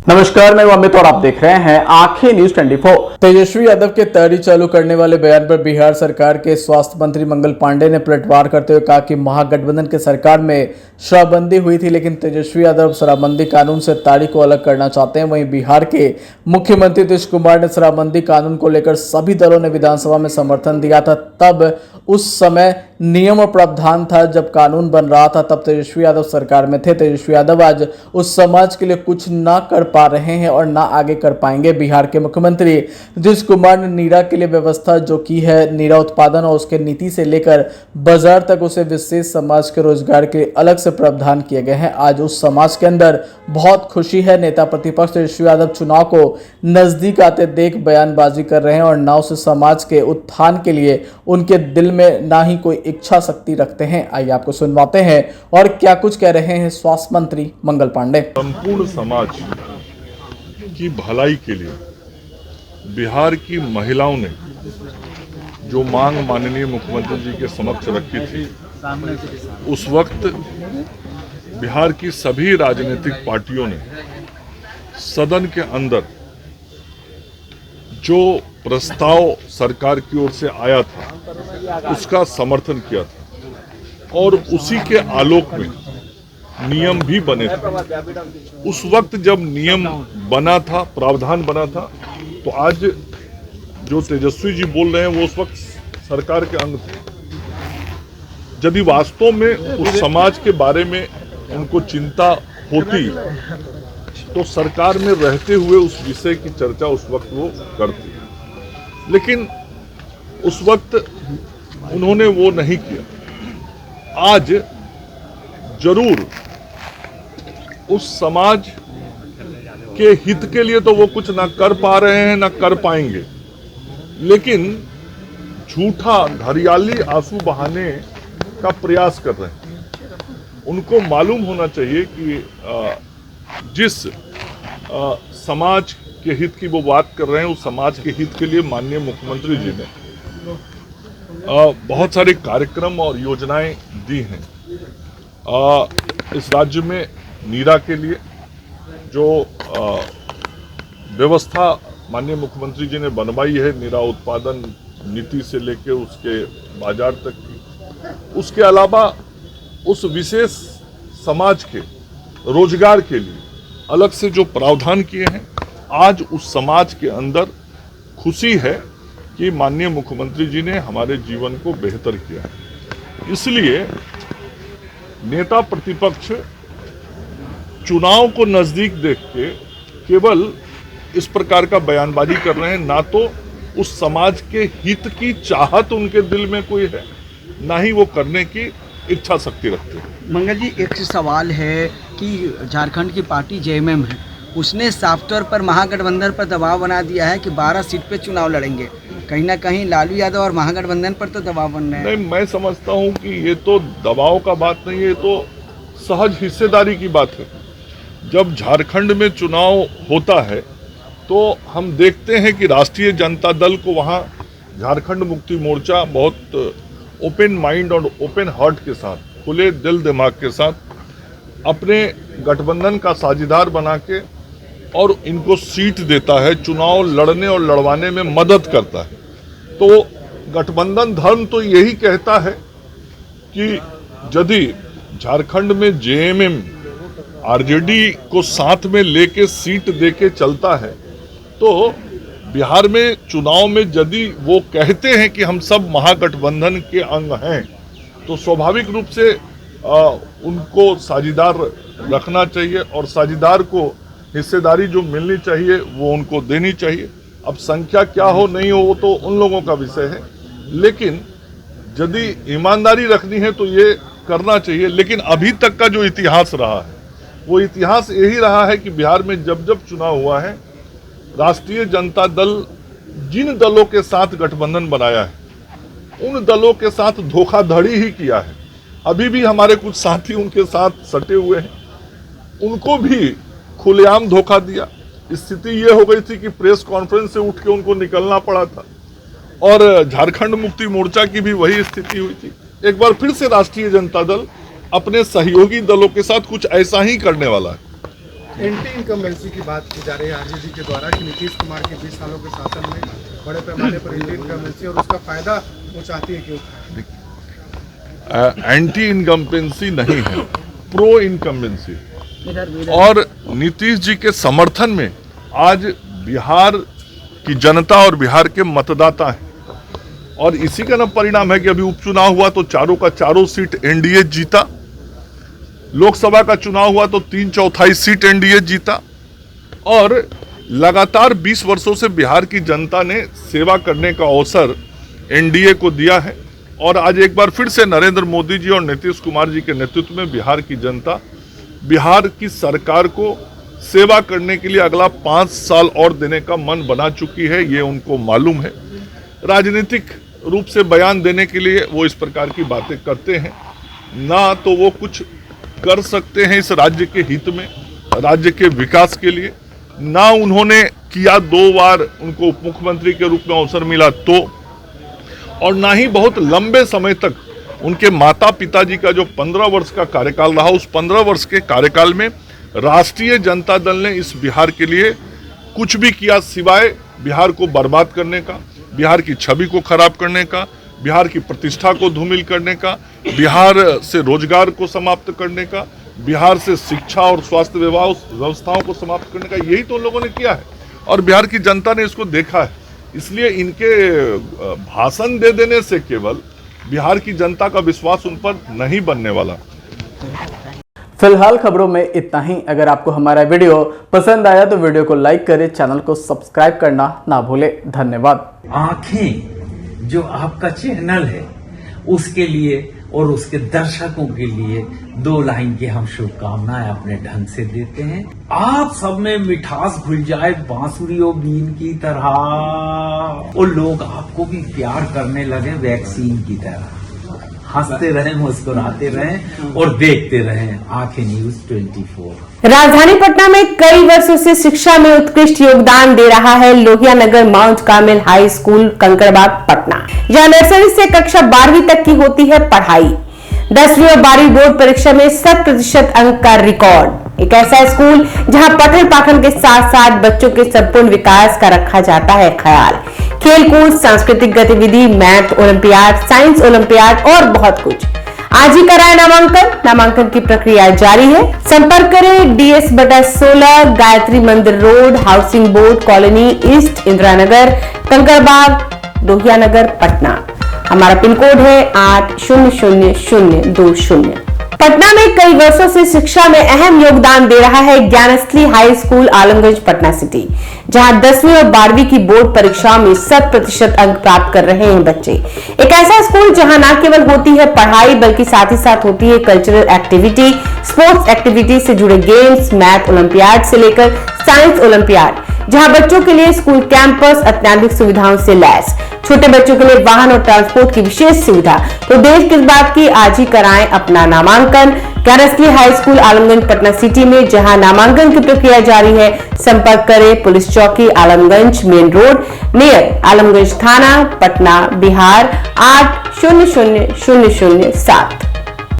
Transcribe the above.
नमस्कार, मैं अमित और आप देख रहे हैं आंखें न्यूज 24। तेजस्वी यादव के तैयारी चालू करने वाले बयान पर बिहार सरकार के स्वास्थ्य मंत्री मंगल पांडे ने पलटवार करते हुए कहा कि महागठबंधन के सरकार में शराबबंदी हुई थी, लेकिन तेजस्वी यादव शराबबंदी कानून से ताड़ी को अलग करना चाहते हैं। वहीं बिहार के मुख्यमंत्री नीतीश कुमार ने शराबबंदी कानून को लेकर सभी दलों ने विधानसभा में समर्थन दिया था। तब उस समय नियम और प्रावधान था, जब कानून बन रहा था तब तेजस्वी यादव सरकार में थे। तेजस्वी यादव आज उस समाज के लिए कुछ ना कर पा रहे हैं और ना आगे कर पाएंगे। बिहार के मुख्यमंत्री नीतीश कुमार ने नीरा के लिए व्यवस्था जो की है, नीरा उत्पादन और उसके नीति से लेकर बाजार तक उसे विशेष समाज के रोजगार के अलग से प्रावधान किए गए हैं। आज उस समाज के अंदर बहुत खुशी है। नेता प्रतिपक्ष तेजस्वी यादव चुनाव को नजदीक आते देख बयानबाजी कर रहे हैं और ना उस समाज के उत्थान के लिए उनके दिल में ना ही कोई इच्छा शक्ति रखते हैं। आइए आपको सुनवाते हैं और क्या कुछ कह रहे हैं स्वास्थ्य मंत्री मंगल पांडे। संपूर्ण समाज की भलाई के लिए बिहार की महिलाओं ने जो मांग माननीय मुख्यमंत्री जी के समक्ष रखी थी, उस वक्त बिहार की सभी राजनीतिक पार्टियों ने सदन के अंदर जो प्रस्ताव सरकार की ओर से आया था उसका समर्थन किया था और उसी के आलोक में नियम भी बने थे। उस वक्त जब नियम बना था, प्रावधान बना था, तो आज जो तेजस्वी जी बोल रहे हैं वो उस वक्त सरकार के अंग थे। यदि वास्तव में उस समाज के बारे में उनको चिंता होती तो सरकार में रहते हुए उस विषय की चर्चा उस वक्त वो करती, लेकिन उस वक्त उन्होंने वो नहीं किया। आज जरूर उस समाज के हित के लिए तो वो कुछ ना कर पा रहे हैं ना कर पाएंगे, लेकिन झूठा हरियाली आंसू बहाने का प्रयास कर रहे हैं। उनको मालूम होना चाहिए कि जिस समाज के हित की वो बात कर रहे हैं, उस समाज के हित के लिए माननीय मुख्यमंत्री जी ने बहुत सारे कार्यक्रम और योजनाएं दी हैं। इस राज्य में नीरा के लिए जो व्यवस्था माननीय मुख्यमंत्री जी ने बनवाई है, नीरा उत्पादन नीति से लेकर उसके बाजार तक की, उसके अलावा उस विशेष समाज के रोजगार के लिए अलग से जो प्रावधान किए हैं, आज उस समाज के अंदर खुशी है कि माननीय मुख्यमंत्री जी ने हमारे जीवन को बेहतर किया है। इसलिए नेता प्रतिपक्ष चुनाव को नजदीक देख के केवल इस प्रकार का बयानबाजी कर रहे हैं, ना तो उस समाज के हित की चाहत उनके दिल में कोई है, ना ही वो करने की इच्छा शक्ति रखते हैं। मंगल जी, एक सवाल है कि झारखंड की पार्टी जेएमएम है, उसने साफ तौर पर महागठबंधन पर दबाव बना दिया है कि 12 सीट पे चुनाव लड़ेंगे। कहीं ना कहीं लालू यादव और महागठबंधन पर तो दबाव बन रहे हैं। नहीं, मैं समझता हूं कि ये तो दबाव का बात नहीं है, ये तो सहज हिस्सेदारी की बात है। जब झारखंड में चुनाव होता है तो हम देखते हैं कि राष्ट्रीय जनता दल को वहाँ झारखंड मुक्ति मोर्चा बहुत ओपन माइंड और ओपन हार्ट के साथ, खुले दिल दिमाग के साथ अपने गठबंधन का साझेदार बना के और इनको सीट देता है, चुनाव लड़ने और लड़वाने में मदद करता है। तो गठबंधन धर्म तो यही कहता है कि यदि झारखंड में जेएमएम आरजेडी को साथ में लेके सीट देके चलता है तो बिहार में चुनाव में यदि वो कहते हैं कि हम सब महागठबंधन के अंग हैं, तो स्वाभाविक रूप से उनको साझेदार रखना चाहिए और साझेदार को हिस्सेदारी जो मिलनी चाहिए वो उनको देनी चाहिए। अब संख्या क्या हो नहीं हो वो तो उन लोगों का विषय है, लेकिन यदि ईमानदारी रखनी है तो ये करना चाहिए। लेकिन अभी तक का जो इतिहास रहा है वो इतिहास यही रहा है कि बिहार में जब जब चुनाव हुआ है, राष्ट्रीय जनता दल जिन दलों के साथ गठबंधन बनाया है उन दलों के साथ धोखाधड़ी ही किया है। अभी भी हमारे कुछ साथी उनके साथ सटे हुए हैं, उनको भी खुलेआम धोखा दिया। स्थिति ये हो गई थी कि प्रेस कॉन्फ्रेंस से उठ के उनको निकलना पड़ा था और झारखंड मुक्ति मोर्चा की भी वही स्थिति हुई थी। एक बार फिर से राष्ट्रीय जनता दल अपने सहयोगी दलों के साथ कुछ ऐसा ही करने वाला है एंटी इनकम्बेंसी की बात की जा रही है आरजेडी के द्वारा कि नीतीश कुमार के 20 सालों के शासन में बड़े पैमाने पर एंटी इनकम्बेंसी और उसका फायदा वो चाहती है क्यों? एंटी इनकम्बेंसी नहीं है, प्रो इनकम्बेंसी। और नीतीश जी के समर्थन में आज बिहार की जनता और बिहार के मतदाता हैं, और इसी का ना परिणाम है कि अभी उपचुनाव हुआ तो चारों का चारों सीट एनडीए जीता, लोकसभा का चुनाव हुआ तो 3/4 सीट एनडीए जीता, और लगातार 20 वर्षों से बिहार की जनता ने सेवा करने का अवसर एनडीए को दिया है। और आज एक बार फिर से नरेंद्र मोदी जी और नीतीश कुमार जी के नेतृत्व में बिहार की जनता बिहार की सरकार को सेवा करने के लिए अगला 5 साल और देने का मन बना चुकी है, ये उनको मालूम है। राजनीतिक रूप से बयान देने के लिए वो इस प्रकार की बातें करते हैं, ना तो वो कुछ कर सकते हैं इस राज्य के हित में, राज्य के विकास के लिए, ना उन्होंने किया 2 बार उनको उप मुख्यमंत्री के रूप में अवसर मिला तो, और ना ही बहुत लंबे समय तक उनके माता पिताजी का जो 15 वर्ष का कार्यकाल रहा, उस 15 वर्ष के कार्यकाल में राष्ट्रीय जनता दल ने इस बिहार के लिए कुछ भी किया सिवाय बिहार को बर्बाद करने का, बिहार की छवि को खराब करने का, बिहार की प्रतिष्ठा को धूमिल करने का, बिहार से रोजगार को समाप्त करने का, बिहार से शिक्षा और स्वास्थ्य व्यवस्थाओं को समाप्त करने का, यही तो लोगों ने किया है और बिहार की जनता ने इसको देखा है। इसलिए इनके भाषण दे देने से केवल बिहार की जनता का विश्वास उन पर नहीं बनने वाला। फिलहाल खबरों में इतना ही। अगर आपको हमारा वीडियो पसंद आया तो वीडियो को लाइक करें, चैनल को सब्सक्राइब करना ना भूलें। धन्यवाद। आंखें जो आपका चैनल है उसके लिए और उसके दर्शकों के लिए 2 लाइन की हम शुभकामनाएं अपने ढंग से देते हैं। आप सब में मिठास घुल जाए बांसुरी और बीन की तरह, और लोग आपको भी प्यार करने लगे वैक्सीन की तरह। हंसते रहें, मुस्कुराते रहें और देखते रहें आंखें न्यूज 24। राजधानी पटना में कई वर्षों से शिक्षा में उत्कृष्ट योगदान दे रहा है Lohia Nagar Mount Carmel High School Kankarbagh Patna, जहां नर्सरी से कक्षा 12वीं तक की होती है पढ़ाई। 10वीं और 12वीं बोर्ड परीक्षा में 100% अंक का रिकॉर्ड। एक ऐसा स्कूल जहां पठन पाठन के साथ साथ बच्चों के संपूर्ण विकास का रखा जाता है ख्याल। खेलकूद, सांस्कृतिक गतिविधि, मैथ ओलंपियाड, साइंस ओलंपियाड और बहुत कुछ। आज ही कराए नामांकन की प्रक्रिया जारी है। संपर्क करें DS/16 Gayatri Mandir road, housing board colony east, Indira Nagar, Kankarbagh, Lohia Nagar, Patna. हमारा पिन कोड है 800020। पटना में कई वर्षों से शिक्षा में अहम योगदान दे रहा है Gyansthali high school Alamganj Patna city, जहां 10वीं और 12वीं की बोर्ड परीक्षाओं में 100% अंक प्राप्त कर रहे हैं बच्चे। एक ऐसा स्कूल जहां न केवल होती है पढ़ाई बल्कि साथ ही साथ होती है कल्चरल एक्टिविटी, स्पोर्ट्स एक्टिविटी से जुड़े गेम्स, मैथ ओलंपियाड से लेकर साइंस ओलंपियाड, जहां बच्चों के लिए स्कूल कैंपस अत्याधुनिक सुविधाओं से लैस, छोटे बच्चों के लिए वाहन और ट्रांसपोर्ट की विशेष सुविधा। तो देर किस बात की, आज ही कराएं अपना नामांकन Gyansthali high school Alamganj Patna city में, जहां नामांकन की प्रक्रिया जारी है। संपर्क करें पुलिस चौकी Alamganj main road near Alamganj थाना, पटना, बिहार 800007।